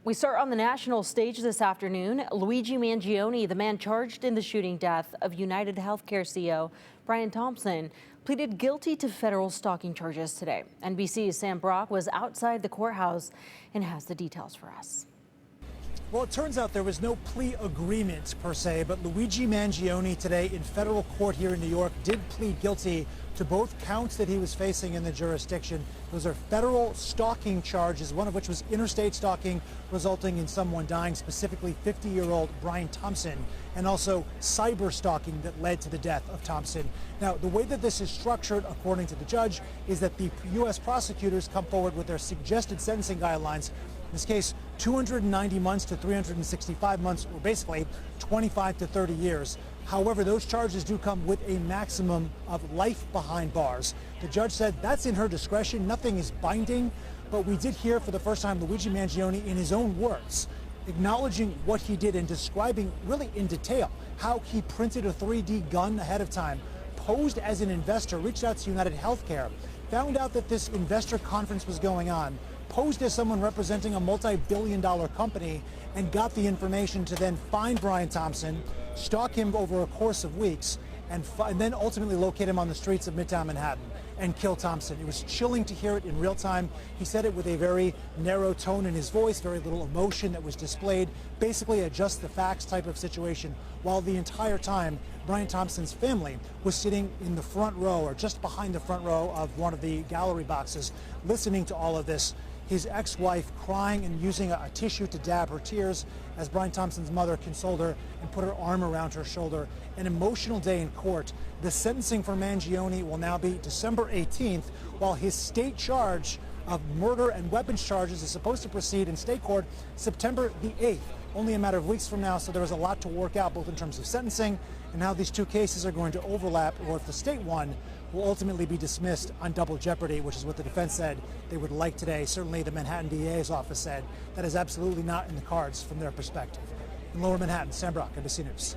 We start on the national stage this afternoon. Luigi Mangione, the man charged in the shooting death of United Healthcare CEO Brian Thompson, pleaded guilty to federal stalking charges today. NBC's Sam Brock was outside the courthouse and has the details for us. Well, it turns out there was no plea agreement per se, but Luigi Mangione today in federal court here in New York did plead guilty to both counts that he was facing in the jurisdiction. Those are federal stalking charges, one of which was interstate stalking, resulting in someone dying, specifically 50-year-old Brian Thompson, and also cyber stalking that led to the death of Thompson. Now, the way that this is structured, according to the judge, is that the U.S. prosecutors come forward with their suggested sentencing guidelines. In this case, 290 months to 365 months, or basically 25 to 30 years. However, those charges do come with a maximum of life behind bars. The judge said that's in her discretion. Nothing is binding, but we did hear for the first time Luigi Mangione in his own words, acknowledging what he did and describing really in detail how he printed a 3D gun ahead of time, posed as an investor, reached out to United Healthcare, found out that this investor conference was going on, posed as someone representing a multi-billion-dollar company, and got the information to then find Brian Thompson, stalk him over a course of weeks, and then ultimately locate him on the streets of Midtown Manhattan and kill Thompson. It was chilling to hear it in real time. He said it with a very narrow tone in his voice, very little emotion that was displayed, basically a just the facts type of situation, while the entire time Brian Thompson's family was sitting in the front row or just behind the front row of one of the gallery boxes, listening to all of this. His ex-wife crying and using a tissue to dab her tears as Brian Thompson's mother consoled her and put her arm around her shoulder. An emotional day in court. The sentencing for Mangione will now be December 18th, while his state charge of murder and weapons charges is supposed to proceed in state court September the 8th. Only a matter of weeks from now, so there is a lot to work out, both in terms of sentencing and how these two cases are going to overlap, or if the state one will ultimately be dismissed on double jeopardy, which is what the defense said they would like today. Certainly the Manhattan DA's office said that is absolutely not in the cards from their perspective. In Lower Manhattan, Sam Brock, NBC News.